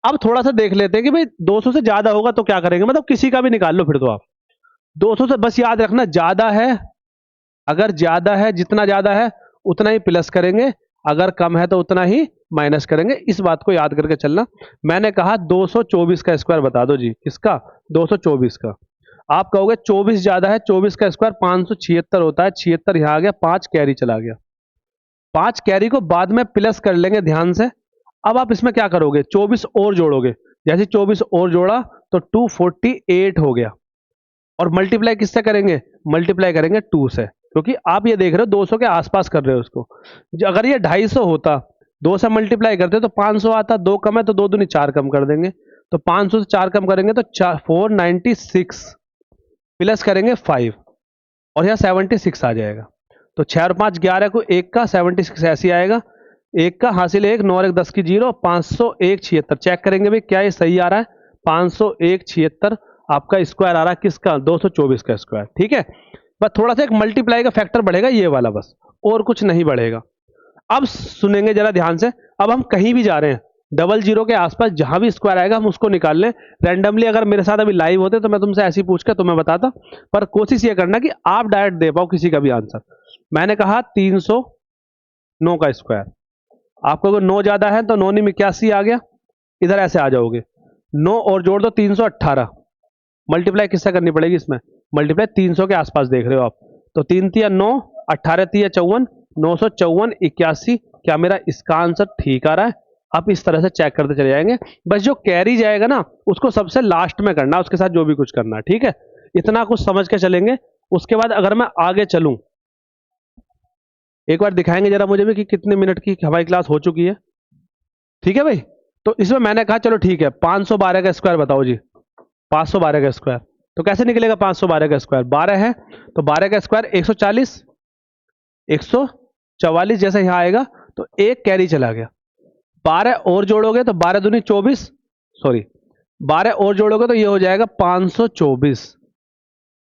Speaker 1: अब थोड़ा सा देख लेते हैं कि भाई 200 से ज्यादा होगा तो क्या करेंगे, मतलब किसी का भी निकाल लो फिर तो आप। 200 से बस याद रखना ज्यादा है, अगर ज्यादा है, जितना ज्यादा है उतना ही प्लस करेंगे, अगर कम है तो उतना ही माइनस करेंगे। इस बात को याद करके चलना। मैंने कहा 224 का स्क्वायर बता दो जी, किसका, 224 का। आप कहोगे 24 ज्यादा है, 24 का स्क्वायर 576 होता है, 76 यहां आ गया, 5 कैरी चला गया, 5 कैरी को बाद में प्लस कर लेंगे ध्यान से। अब आप इसमें क्या करोगे, 24 और जोड़ोगे, जैसे 24 और जोड़ा तो 248 हो गया, और मल्टीप्लाई किससे करेंगे, मल्टीप्लाई करेंगे 2 से, क्योंकि आप ये देख रहे हो 200 के आसपास कर रहे हो उसको। अगर ये 250 होता, 2 से मल्टीप्लाई करते तो 500 आता, 2 कम है तो 2 दूनी 4 कम कर देंगे, तो 500 से 4 कम करेंगे तो 496 प्लस करेंगे 5, और यहाँ 76 आ जाएगा। तो 6 और 5 11 को 1 का 76 ऐसे आएगा, 1 का हासिल 1, 9 और 1 10 की 0, 501 76। चेक करेंगे भाई क्या ये सही आ रहा है, 501 76 आपका स्क्वायर आ रहा है, किसका, 224 का स्क्वायर। ठीक है, बस थोड़ा सा एक मल्टीप्लाई का फैक्टर बढ़ेगा ये वाला, बस और कुछ नहीं बढ़ेगा। अब सुनेंगे जरा ध्यान से। अब हम कहीं भी जा रहे हैं, 00 के आसपास जहां भी स्क्वायर आएगा हम उसको निकाल लें रैंडमली। अगर मेरे साथ अभी लाइव होते तो मैं तुमसे ऐसी पूछ के तुम्हें बताता, पर कोशिश ये करना कि आप डायरेक्ट दे पाओ किसी का भी आंसर। मैंने कहा 309 का स्क्वायर, आपको अगर 9 ज्यादा है तो 9 में 81 आ गया, इधर ऐसे आ जाओगे, 9 और जोड़ दो 318, मल्टीप्लाई किससे करनी पड़ेगी इसमें, मल्टीप्लाई 300 के आसपास देख रहे हो आप, तो 3 तिया 9, 18 तिया 54, 954 81। क्या मेरा इसका आंसर ठीक आ रहा है। आप इस तरह से चेक करते चले जाएंगे, बस जो कैरी जाएगा ना उसको सबसे लास्ट में करना, उसके साथ जो भी कुछ करना। ठीक है, इतना कुछ समझ के चलेंगे। उसके बाद अगर मैं आगे चलूं, एक बार दिखाएंगे जरा मुझे भी कि कितने मिनट की हमारी क्लास हो चुकी है। ठीक है भाई, तो इसमें मैंने कहा चलो ठीक है 512 का स्क्वायर बताओ जी, 512 का स्क्वायर। तो कैसे निकलेगा 512 का स्क्वायर, 12 है तो 12 का स्क्वायर 140, 144 जैसे यहां आएगा तो एक कैरी चला गया, 12 और जोड़ोगे तो 12 दूनी 24, सॉरी 12 और जोड़ोगे तो ये हो जाएगा 524।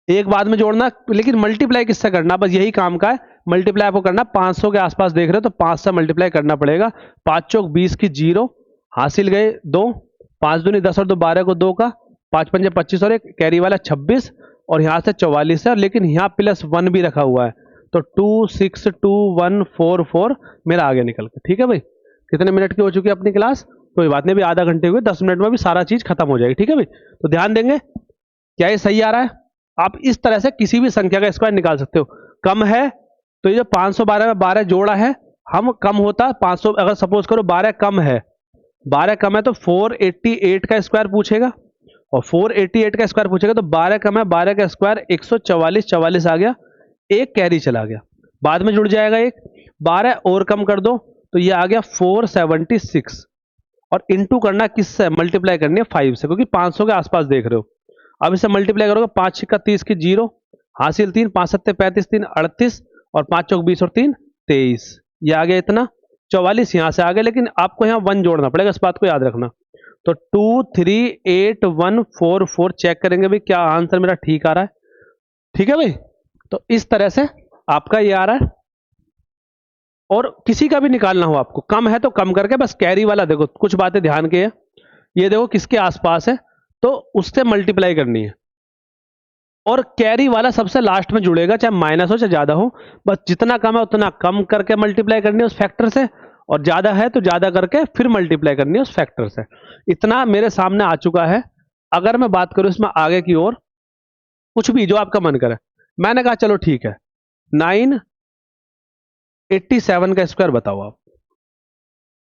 Speaker 1: एक बाद में जोड़ना, लेकिन मल्टीप्लाई किससे करना, बस यही काम का है। मल्टीप्लाई आपको करना 500 के आसपास देख रहे हो तो 5 से मल्टीप्लाई करना पड़ेगा। 5 चौक 20 की 0, हासिल गए 2, 5 दूनी 10 और 2 12 को 2 का, 5 पंजे 25 और एक कैरी वाला 26 और यहाँ से 44 है, लेकिन यहाँ +1 भी रखा हुआ है तो 262144 मेरा आगे निकल के। ठीक है भाई, कितने मिनट की हो चुकी है अपनी क्लास, कोई बात नहीं, भी आधा घंटे हुए, 10 मिनट में भी सारा चीज खत्म हो जाएगी। ठीक है भाई, तो ध्यान देंगे, क्या ये सही आ रहा है। आप इस तरह से किसी भी संख्या का स्क्वायर निकाल सकते हो। कम है तो ये जो 512 में 12 जोड़ा है, हम कम होता 500, अगर सपोज करो 12 कम है, 12 कम है तो 488 का स्क्वायर पूछेगा, और 488 का स्क्वायर पूछेगा तो 12 कम है, 12 का स्क्वायर 144, 44 आ गया, एक कैरी चला गया, बाद में जुड़ जाएगा एक। 12 और कम कर दो तो ये आ गया 476, और इंटू करना किससे, मल्टीप्लाई करनी है 5 से, क्योंकि 500 के आसपास देख रहे हो। अब इसे मल्टीप्लाई करोगे, 5 छिक्का 30 की 0, हासिल 3, 5 सत्ते 35, 3 38 और 5 चौक 20 और 3 23, ये आ गया इतना 44 यहां से आ गया, लेकिन आपको यहाँ 1 जोड़ना पड़ेगा, इस बात को याद रखना। तो 238144 चेक करेंगे भाई क्या आंसर मेरा ठीक आ रहा है। ठीक है भाई, तो इस तरह से आपका ये आ रहा है। और किसी का भी निकालना हो आपको, कम है तो कम करके बस कैरी वाला देखो, कुछ बातें ध्यान के है, ये देखो किसके आसपास है तो उससे मल्टीप्लाई करनी है, और कैरी वाला सबसे लास्ट में जुड़ेगा, चाहे माइनस हो चाहे ज्यादा हो, बस जितना कम है उतना कम करके मल्टीप्लाई करनी है उस फैक्टर से, और ज्यादा है तो ज्यादा करके फिर मल्टीप्लाई करनी है उस फैक्टर से। इतना मेरे सामने आ चुका है। अगर मैं बात करूं इसमें आगे की ओर, कुछ भी जो आपका मन करे, मैंने कहा चलो ठीक है 987 का स्क्वायर बताओ आप।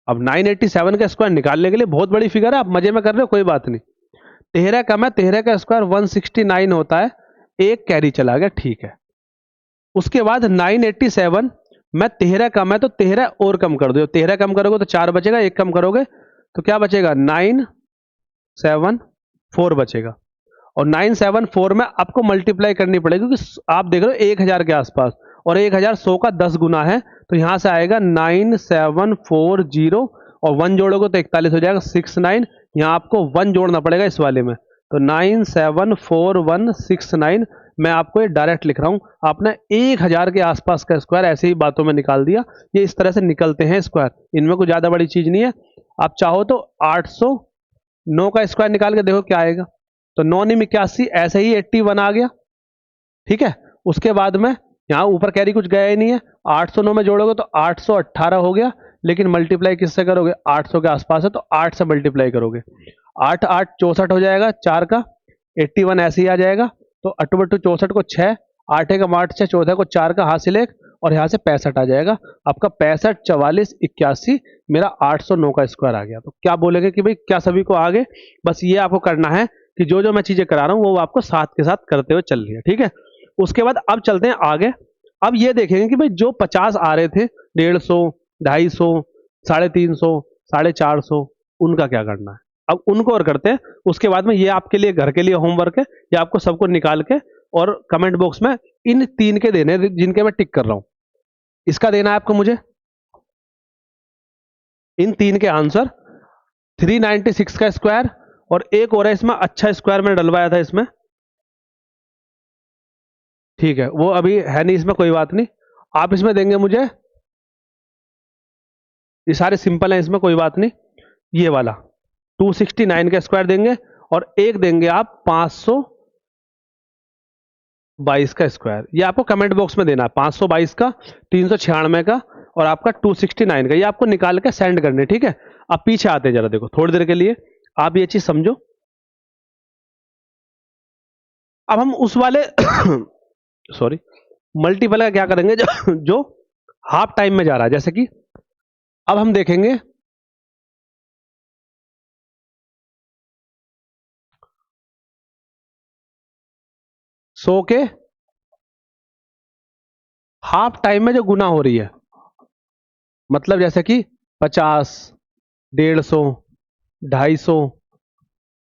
Speaker 1: अब 987 का स्क्वायर निकालने के लिए बहुत बड़ी फिगर है, आप मजे में कर रहे हो, कोई बात नहीं। 13 कम है, 13 का स्क्वायर 169 होता है, एक कैरी चला गया, ठीक है। उसके बाद 987 में 13 कम है तो 13 और कम कर दो, 13 कम करोगे तो 4 बचेगा, एक कम करोगे तो क्या बचेगा 974 बचेगा, और 974 में आपको मल्टीप्लाई करनी पड़ेगी, क्योंकि आप देख रहे हो 1000 के आसपास, और 1000 100 का 10 गुना है, तो यहां से आएगा 9740, और 1 जोड़ोगे तो 41 हो जाएगा 69, यहां आपको 1 जोड़ना पड़ेगा इस वाले में, तो 974169 मैं आपको ये डायरेक्ट लिख रहा हूं। आपने 1000 के आसपास का स्क्वायर ऐसे ही बातों में निकाल दिया। ये इस तरह से निकलते हैं स्क्वायर, इनमें कोई ज्यादा बड़ी चीज नहीं है। आप चाहो तो 809 का स्क्वायर निकाल के देखो क्या आएगा, तो 981, ऐसे ही 81 आ गया। ठीक है, उसके बाद में यहां ऊपर कैरी कुछ गया ही नहीं है, 809 में जोड़ोगे तो 818 हो गया, लेकिन मल्टीप्लाई किससे करोगे, 800 के आसपास है तो 8 से मल्टीप्लाई करोगे, 8 8 64 हो जाएगा, 4 का 81 ऐसे ही आ जाएगा, तो 8 बट्टू 64 को 6, 8 एक 8 6 14 को 4 का हासिल 1, और यहां से 65 आ जाएगा आपका, 65 44 81 मेरा 809 का स्क्वायर आ गया। तो क्या बोलेंगे कि भाई क्या सभी को आगे, बस ये आपको करना है कि जो जो मैं चीजें करा रहा हूं वो आपको साथ के साथ करते हुए चल रही है। ठीक है, उसके बाद अब चलते हैं आगे। अब ये देखेंगे कि भाई जो 50 आ रहे थे, 150 250 350 450, उनका क्या करना है, अब उनको और करते हैं। उसके बाद में ये आपके लिए घर के लिए होमवर्क है, ये आपको सबको निकाल के और कमेंट बॉक्स में इन 3 के देने, जिनके मैं टिक कर रहा हूं, इसका देना है आपको मुझे इन 3 के आंसर। 396 का स्क्वायर, और एक और है इसमें अच्छा स्क्वायर मैंने डलवाया था इसमें, ठीक है वो अभी है नहीं इसमें, कोई बात नहीं। आप इसमें देंगे मुझे, ये सारे सिंपल हैं इसमें, कोई बात नहीं। ये वाला 269 का स्क्वायर देंगे, और एक देंगे आप 522 का स्क्वायर, ये आपको कमेंट बॉक्स में देना है, 522 का, 396 का, और आपका 269 का, ये आपको निकाल के सेंड करने। ठीक है, अब पीछे आते हैं जरा, देखो थोड़ी देर के लिए आप ये चीज समझो। अब हम उस वाले सॉरी मल्टीपल का क्या करेंगे जो हाफ टाइम में जा रहा है, जैसे कि अब हम देखेंगे 100 के हाफ टाइम में जो गुना हो रही है, मतलब जैसे कि 50 150 250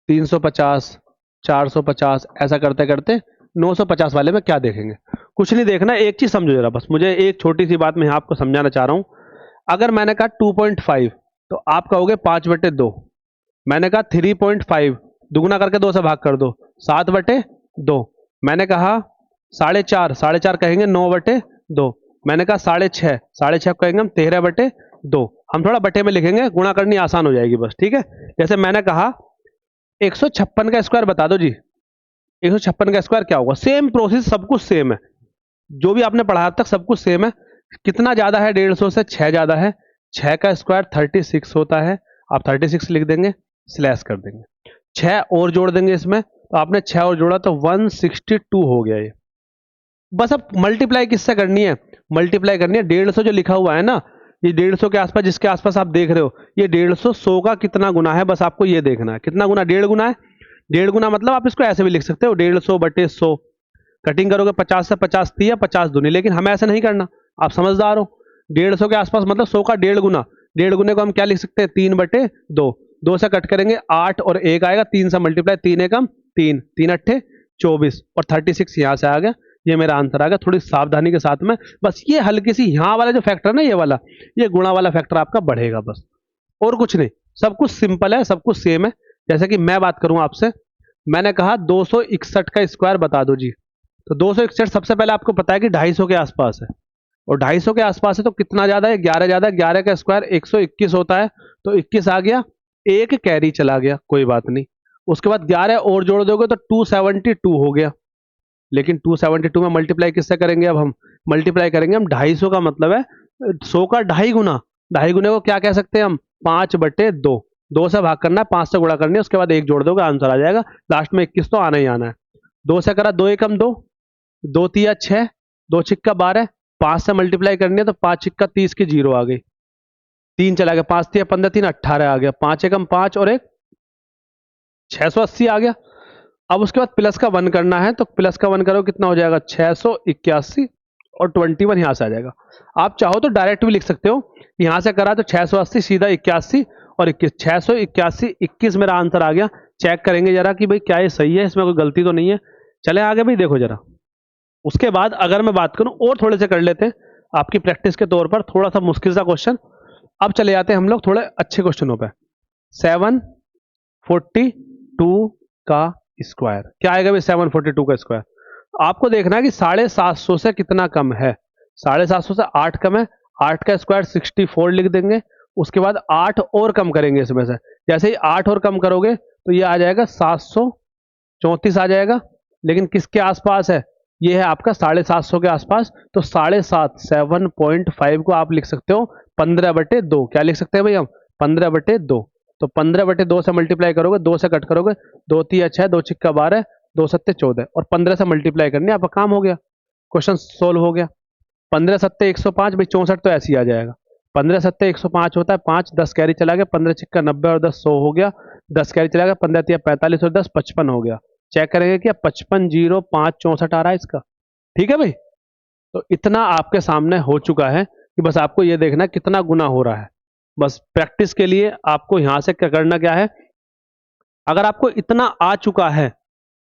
Speaker 1: 350 450, ऐसा करते करते 950 वाले में क्या देखेंगे, कुछ नहीं देखना, एक चीज समझो जरा, बस मुझे एक छोटी सी बात मैं आपको समझाना चाह रहा हूं। अगर मैंने कहा 2.5 तो आप कहोगे 5/2। मैंने कहा 3.5 दुगुना करके 2 से भाग कर दो, 7/2। मैंने कहा 4.5, 4.5 कहेंगे 9/2। मैंने कहा 6.5, 6.5 कहेंगे हम 13/2। हम थोड़ा बटे में लिखेंगे, गुणा करनी आसान हो जाएगी बस, ठीक है। जैसे मैंने कहा 156 का स्क्वायर बता दो जी। 156 का स्क्वायर क्या होगा? सेम प्रोसेस, सब कुछ सेम है, जो भी आपने पढ़ा अब तक सब कुछ सेम है। कितना ज्यादा है 150 से? 6 ज्यादा है। 6 का स्क्वायर 36 होता है। आप 36 लिख देंगे, स्लैश कर देंगे। 6 और जोड़ देंगे इसमें, तो आपने 6 और जोड़ा तो 162 हो गया ये। बस अब मल्टीप्लाई किससे करनी है? मल्टीप्लाई करनी है 150 जो लिखा हुआ है ना, ये 150 के आसपास, जिसके आसपास आप देख रहे हो, ये 150 100 का कितना गुना है, बस आपको ये देखना है। कितना गुना? 1.5 गुना है। 1.5 गुना मतलब आप इसको ऐसे भी लिख सकते हो 150/100। कटिंग करोगे 50 से 50 थी या 50 दूनी, लेकिन हमें ऐसा नहीं करना, आप समझदार हो। 150 के आसपास मतलब 100 का 1.5 गुना। 1.5 गुने को हम क्या लिख सकते हैं? 3/2। 2 से कट करेंगे 8 और 1 आएगा, 3 से मल्टीप्लाई, 3 एकम 3, 3 अट्ठे 24 और 36 यहाँ से आ गया। ये मेरा आंसर आ गया। थोड़ी सावधानी के साथ में, बस ये हल्की सी यहाँ वाला जो फैक्टर है ना, ये वाला, ये गुणा वाला फैक्टर आपका बढ़ेगा बस, और कुछ नहीं। सब कुछ सिंपल है, सब कुछ सेम है। जैसे कि मैं बात करूं आपसे, मैंने कहा 261 का स्क्वायर बता दो जी। तो 261 सबसे पहले आपको पता है कि 250 के आसपास है, और 250 के आसपास है तो कितना ज्यादा है? 11 ज्यादा है। 11 का स्क्वायर 121 होता है, तो 21 आ गया, एक कैरी चला गया, कोई बात नहीं। उसके बाद 11 और जोड़ दोगे तो 272 हो गया। लेकिन 272 में मल्टीप्लाई किससे करेंगे? अब हम मल्टीप्लाई करेंगे हम 250 का, मतलब है 100 का 2.5 गुना। 2.5 गुने को क्या कह सकते हैं हम? 5/2। 2 से भाग करना है, 5 से गुणा करनी है, उसके बाद 1 जोड़ दोगे, आंसर आ जाएगा। लास्ट में 21 तो आना ही आना है। 2 से करा 2 एकम 2, 2 तिया 6, 2 छिक्का 12, 5 से मल्टीप्लाई करनी है तो 5 छिक्का 30 की 0 आ गई, 3 चला गया, 5 तिया 15, 3 18 आ गया, 5 एकम 5 और 1 680 आ गया। अब उसके बाद प्लस का 1 करना है, तो प्लस का 1 करो, कितना हो जाएगा? 681 और 21 यहां से आ जाएगा। आप चाहो तो डायरेक्ट भी लिख सकते हो, यहां से करा तो 680 सीधा 81 और 21, 681 21 मेरा आंसर आ गया। चेक करेंगे जरा कि भाई क्या ये सही है, इसमें कोई गलती तो नहीं है। चले आगे भाई, देखो जरा। उसके बाद अगर मैं बात करूं, और थोड़े से कर लेते हैं आपकी प्रैक्टिस के तौर पर, थोड़ा सा मुश्किल सा क्वेश्चन। अब चले जाते हैं हम लोग थोड़े अच्छे क्वेश्चनों पे। 742 का स्क्वायर क्या आएगा भाई? 742 का स्क्वायर आपको देखना है कि 750 से कितना कम है। 750 से 8 कम है, 8 का स्क्वायर 64 लिख देंगे। उसके बाद 8 और कम करेंगे इसमें से, जैसे ही 8 और कम करोगे तो ये आ जाएगा 734 आ जाएगा। लेकिन किसके आसपास है? ये है आपका 750 के आसपास, तो 7.5 7.5 को आप लिख सकते हो 15/2। क्या लिख सकते हैं भाई हम? 15/2। तो 15/2 से मल्टीप्लाई करोगे, 2 से कट करोगे, 2 तिया 6, 2 छिक्का 12, 2 सत्ते 14 और 15 से मल्टीप्लाई करनी है, आपका काम हो गया, क्वेश्चन सोल्व हो गया। 15 सत्ते 105 भाई, 64 तो ऐसे ही आ जाएगा। 15 सत्ते 105 होता है, 5 10 कैरी चला गया, 15 छिक्का 90 और 10 100 हो गया, 10 कैरी चला गया, 15 तिया 45 और 10 55 हो गया। चेक करेंगे क्या 55 0 5 64 आ रहा है इसका? ठीक है भाई। तो इतना आपके सामने हो चुका है कि बस आपको ये देखना कितना गुना हो रहा है। बस प्रैक्टिस के लिए आपको यहां से क्या करना क्या है, अगर आपको इतना आ चुका है,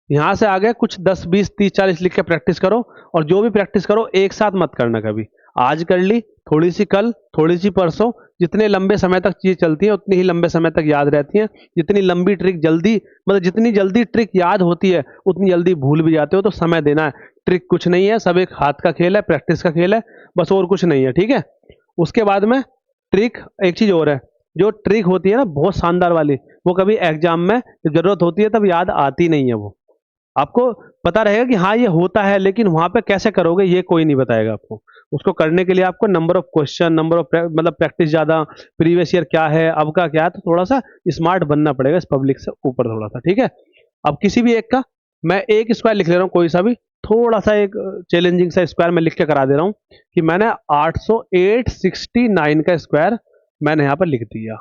Speaker 1: यहां से आगे कुछ 10 20 30 40 लिख के प्रैक्टिस करो। और जो भी प्रैक्टिस करो एक साथ मत करना कभी। आज कर ली, थोड़ी सी कल, थोड़ी सी परसों। जितने लंबे समय तक चीज चलती है उतनी ही लंबे समय तक याद रहती है। जितनी लंबी ट्रिक जल्दी, मतलब जितनी जल्दी ट्रिक याद होती है उतनी जल्दी भूल भी जाते हो, तो समय देना है। ट्रिक कुछ नहीं है, सब एक हाथ का खेल है, प्रैक्टिस का खेल है, बस और कुछ नहीं है, ठीक है। उसके बाद में ट्रिक, एक चीज और है, जो ट्रिक होती है ना बहुत शानदार वाली, वो कभी एग्जाम में जरूरत होती है तब याद आती नहीं है। वो आपको पता रहेगा कि हाँ ये होता है, लेकिन वहां पे कैसे करोगे ये कोई नहीं बताएगा आपको। उसको करने के लिए आपको number of question, number of मतलब प्रैक्टिस ज्यादा, प्रीवियस ईयर क्या है, अब का क्या है, तो थोड़ा सा स्मार्ट बनना पड़ेगा इस पब्लिक से ऊपर थोड़ा सा, ठीक है। अब किसी भी एक का मैं एक स्क्वायर लिख ले रहा हूँ, कोई सा भी थोड़ा सा एक चैलेंजिंग सा स्क्वायर मैं लिख के करा दे रहा हूँ कि मैंने 869 का स्क्वायर मैंने यहाँ पर लिख दिया।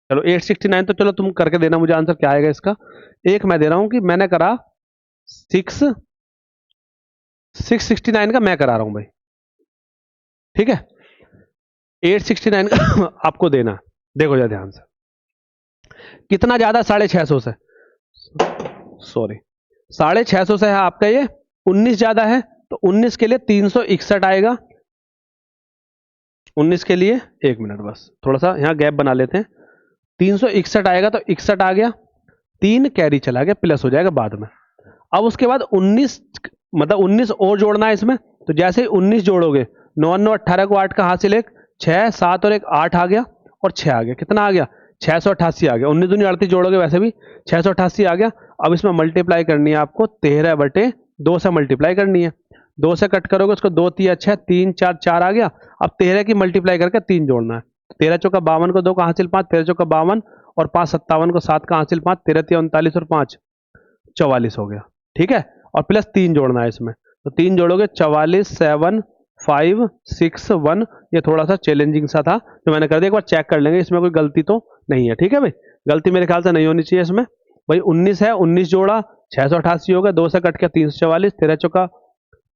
Speaker 1: चलो 869 तो चलो तुम करके देना मुझे आंसर क्या आएगा इसका। एक मैं दे रहा हूं कि मैंने करा 669 का मैं करा रहा हूं भाई, ठीक है। 869 का आपको देना, देखो जरा ध्यान से कितना ज्यादा, 650 से, सॉरी 650 से है आपका ये 19 ज्यादा है, तो 19 के लिए 361 आएगा। 19 के लिए 1 मिनट, बस थोड़ा सा यहाँ गैप बना लेते हैं। 361 आएगा तो 61 आ गया, 3 कैरी चला गया, प्लस हो जाएगा बाद में। अब उसके बाद 19 मतलब 19 और जोड़ना है इसमें, तो जैसे ही 19 जोड़ोगे 9 9 18 को 8 का हासिल 1, 6 7 और 1 8 आ गया और 6 आ गया। कितना आ गया? 688 आ गया। 19 दूनी 38 जोड़ोगे वैसे भी 688 आ गया। अब इसमें मल्टीप्लाई करनी है आपको 13/2 से मल्टीप्लाई करनी है। 2 से कट करोगे उसको 2 3 6 3 4 4 आ गया। अब 13 की मल्टीप्लाई करके 3 जोड़ना है। 13 चौका 52 को 2 का हासिल 5, 13 चौका 52 और 5 57 को 7 का हासिल 5, 13 3 39 और 5 44 हो गया। ठीक है, और प्लस 3 जोड़ना है इसमें, तो 3 जोड़ोगे 44 7 5 6 1। ये थोड़ा सा चैलेंजिंग सा था जो मैंने कर दिया, एक बार चेक कर लेंगे इसमें कोई गलती तो नहीं है। ठीक है भाई, गलती मेरे ख्याल से नहीं होनी चाहिए इसमें। भाई 19 है, 19 जोड़ा 688 हो गया, 2 से कट के 344, 13 चौका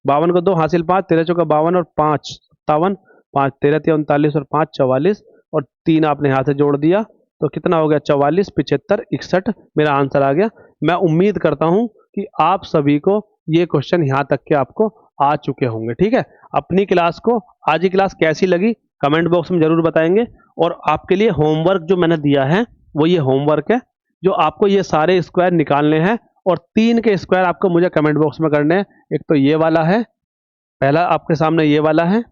Speaker 1: 52 को 2 हासिल 5, 13 चौका 52 और 5 57, 5 13 3 39 और 5 44 और 3 आपने यहाँ से जोड़ दिया तो कितना हो गया? 44 75 61 मेरा आंसर आ गया। मैं उम्मीद करता हूँ कि आप सभी को ये क्वेश्चन यहाँ तक के आपको आ चुके होंगे। ठीक है, अपनी क्लास को आज की क्लास कैसी लगी कमेंट बॉक्स में जरूर बताएंगे। और आपके लिए होमवर्क जो मैंने दिया है वो ये होमवर्क है, जो आपको ये सारे स्क्वायर निकालने हैं और 3 के स्क्वायर आपको मुझे कमेंट बॉक्स में करने हैं। एक तो ये वाला है, पहला आपके सामने ये वाला है,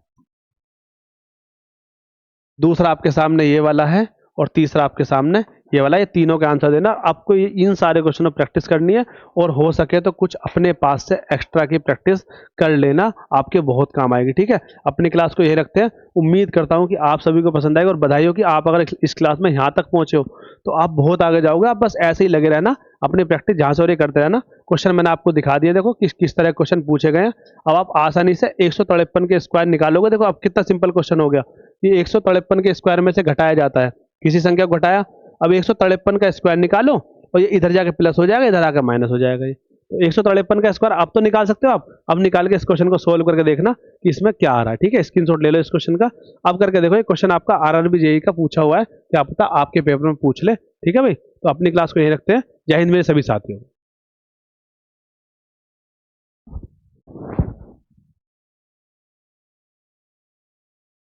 Speaker 1: दूसरा आपके सामने ये वाला है और तीसरा आपके सामने ये वाला। ये तीनों के आंसर देना आपको। इन सारे क्वेश्चनों प्रैक्टिस करनी है और हो सके तो कुछ अपने पास से एक्स्ट्रा की प्रैक्टिस कर लेना, आपके बहुत काम आएगी। ठीक है, अपनी क्लास को यही रखते हैं। उम्मीद करता हूं कि आप सभी को पसंद आएगा और बधाई हो कि आप अगर इस क्लास में यहाँ तक पहुंचे हो तो आप बहुत आगे जाओगे। आप बस ऐसे ही लगे रहना, अपनी प्रैक्टिस जहाँ से हो रही करते रहना। क्वेश्चन मैंने आपको दिखा दिया, देखो किस तरह क्वेश्चन पूछे गए हैं। अब आप आसानी से 153 के स्क्वायर निकालोगे। देखो अब कितना सिंपल क्वेश्चन हो गया। ये 153 के स्क्वायर में से घटाया जाता है, किसी संख्या को घटाया। अब 153 का स्क्वायर निकालो और ये इधर जाके प्लस हो जाएगा, इधर आकर माइनस हो जाएगा। ये तो 153 का स्क्वायर आप तो निकाल सकते हो। आप अब निकाल के इस क्वेश्चन को सोल्व करके देखना कि इसमें क्या आ रहा है। ठीक है, स्क्रीनशॉट ले लो इस क्वेश्चन का। अब करके देखो, ये क्वेश्चन आपका आरआरबी जेईई का पूछा हुआ है, क्या पता आपके पेपर में पूछ ले। ठीक है भाई, तो अपनी क्लास को यही रखते हैं। जय हिंद मेरे सभी साथियों।